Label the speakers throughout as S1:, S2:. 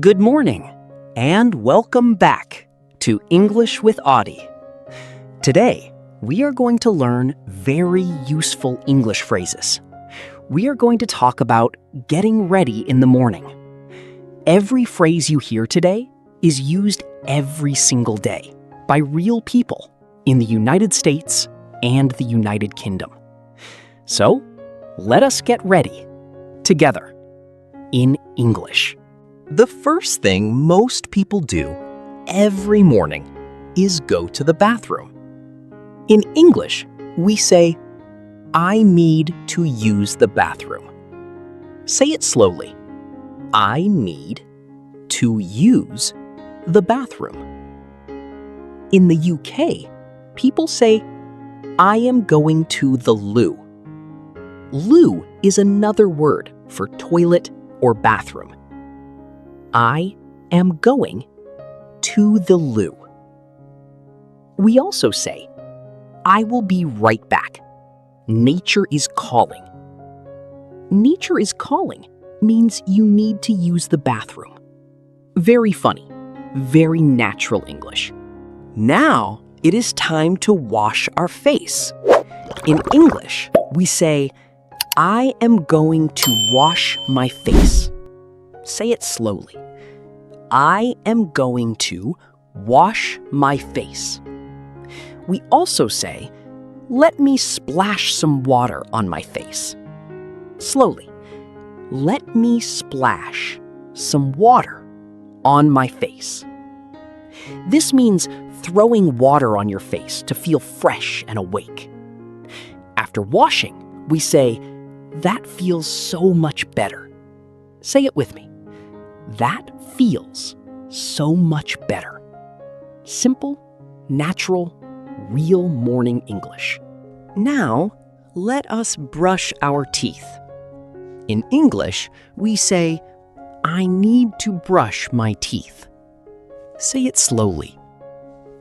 S1: Good morning, and welcome back to English with Audie. Today, we are going to learn very useful English phrases. We are going to talk about getting ready in the morning. Every phrase you hear today is used every single day by real people in the United States and the United Kingdom. So, let us get ready together in English. The first thing most people do every morning is go to the bathroom. In English, we say, I need to use the bathroom. Say it slowly. I need to use the bathroom. In the UK, people say, I am going to the loo. Loo is another word for toilet or bathroom. I am going to the loo. We also say, I will be right back. Nature is calling. Nature is calling means you need to use the bathroom. Very funny, very natural English. Now it is time to wash our face. In English, we say, I am going to wash my face. Say it slowly. I am going to wash my face. We also say, let me splash some water on my face. Slowly. Let me splash some water on my face. This means throwing water on your face to feel fresh and awake. After washing, we say, that feels so much better. Say it with me. That feels so much better. Simple, natural, real morning English. Now, let us brush our teeth. In English, we say, I need to brush my teeth. Say it slowly.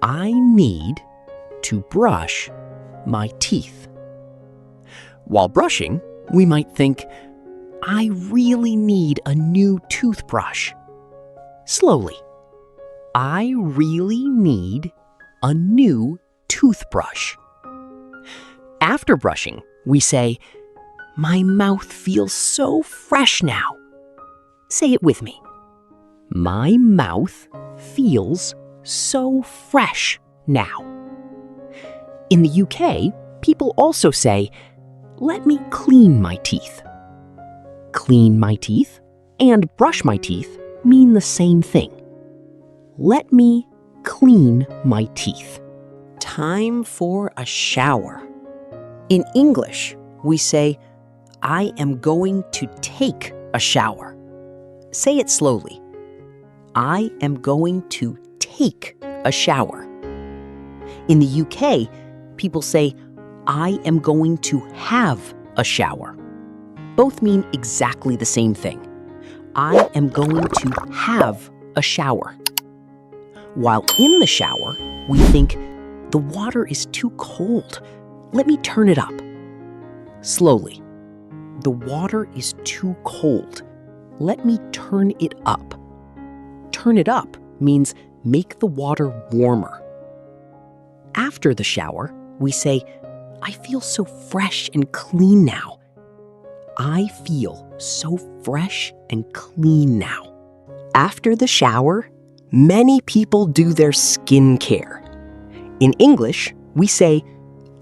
S1: I need to brush my teeth. While brushing, we might think, I really need a new toothbrush. Slowly. I really need a new toothbrush. After brushing, we say, my mouth feels so fresh now. Say it with me. My mouth feels so fresh now. In the UK, people also say, let me clean my teeth. Clean my teeth and brush my teeth mean the same thing. Let me clean my teeth. Time for a shower. In English, we say, I am going to take a shower. Say it slowly. I am going to take a shower. In the UK, people say, I am going to have a shower. Both mean exactly the same thing. I am going to have a shower. While in the shower, we think, the water is too cold. Let me turn it up. Slowly. The water is too cold. Let me turn it up. Turn it up means make the water warmer. After the shower, we say, I feel so fresh and clean now. I feel so fresh and clean now. After the shower, many people do their skincare. In English, we say,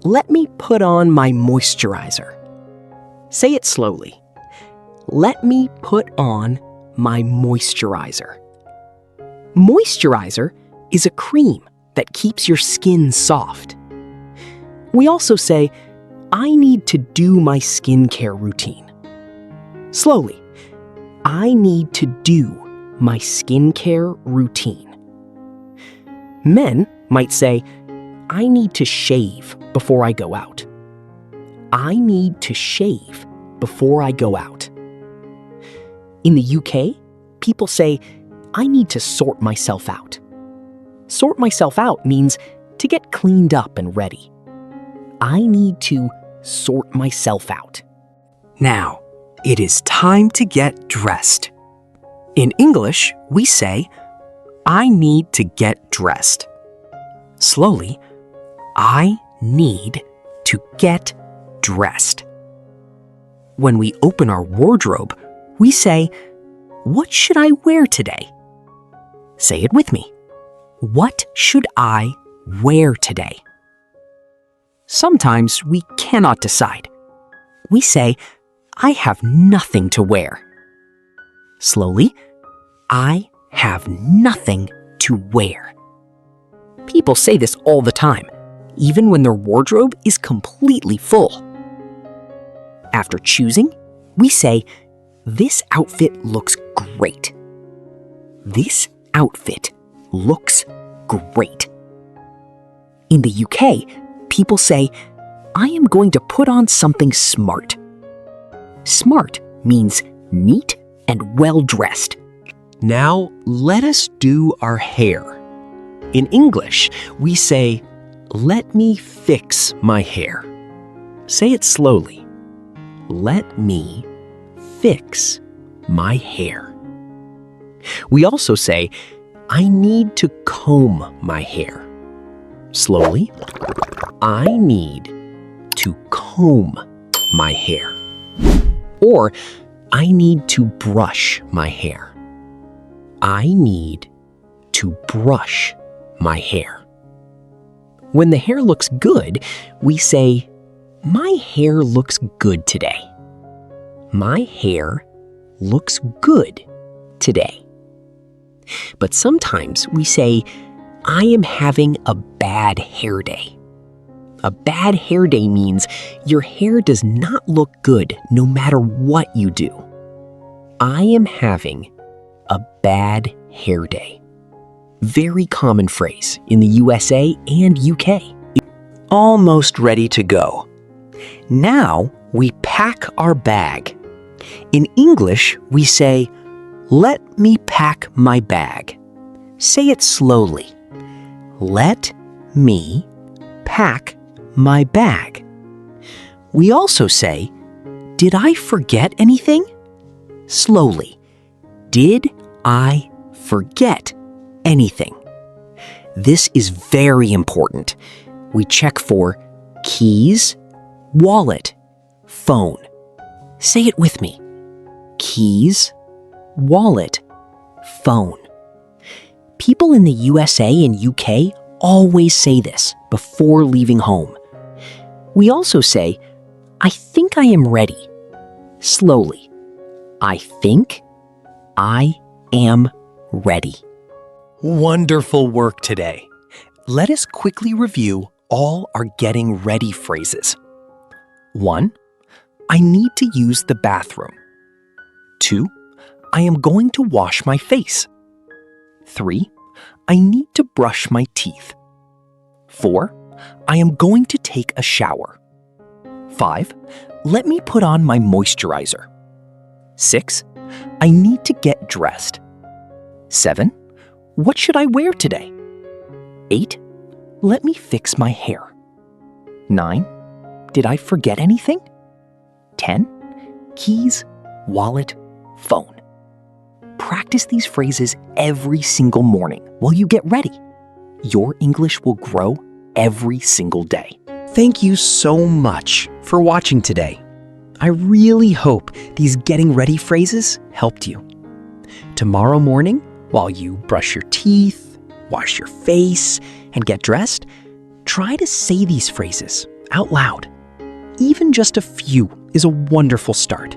S1: let me put on my moisturizer. Say it slowly. Let me put on my moisturizer. Moisturizer is a cream that keeps your skin soft. We also say, I need to do my skincare routine. Slowly. I need to do my skincare routine. Men might say, I need to shave before I go out. I need to shave before I go out. In the UK, people say, I need to sort myself out. Sort myself out means to get cleaned up and ready. I need to sort myself out. Now, it is time to get dressed. In English, we say, I need to get dressed. Slowly, I need to get dressed. When we open our wardrobe, we say, what should I wear today? Say it with me. What should I wear today? Sometimes we cannot decide. We say, I have nothing to wear. Slowly, I have nothing to wear. People say this all the time, even when their wardrobe is completely full. After choosing, we say, this outfit looks great. This outfit looks great. In the UK, people say, I am going to put on something smart. Smart means neat and well-dressed. Now, let us do our hair. In English, we say, let me fix my hair. Say it slowly. Let me fix my hair. We also say, I need to comb my hair. Slowly, I need to comb my hair. Or, I need to brush my hair. I need to brush my hair. When the hair looks good, we say, my hair looks good today. My hair looks good today. But sometimes we say, I am having a bad hair day. A bad hair day means your hair does not look good no matter what you do. I am having a bad hair day. Very common phrase in the USA and UK. Almost ready to go. Now we pack our bag. In English, we say, let me pack my bag. Say it slowly. Let me pack my bag. We also say, did I forget anything? Slowly. Did I forget anything? This is very important. We check for keys, wallet, phone. Say it with me. Keys, wallet, phone. People in the USA and UK always say this before leaving home. We also say, I think I am ready. Slowly. I think I am ready. Wonderful work today. Let us quickly review all our getting ready phrases. 1. I need to use the bathroom. 2. I am going to wash my face. 3. I need to brush my teeth. 4. I am going to take a shower. 5. Let me put on my moisturizer. 6. I need to get dressed. 7. What should I wear today? 8. Let me fix my hair. 9. Did I forget anything? 10. Keys, wallet, phone. Practice these phrases every single morning while you get ready. Your English will grow every single day. Thank you so much for watching today. I really hope these getting ready phrases helped you. Tomorrow morning, while you brush your teeth, wash your face, and get dressed, try to say these phrases out loud. Even just a few is a wonderful start.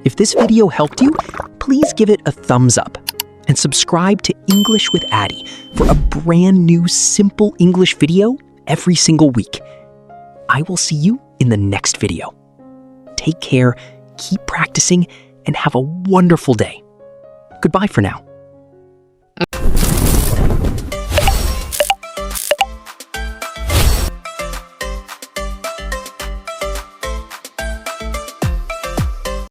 S1: If this video helped you, please give it a thumbs up and subscribe to English with Addie for a brand new simple English video every single week. I will see you in the next video. Take care, keep practicing, and have a wonderful day. Goodbye for now.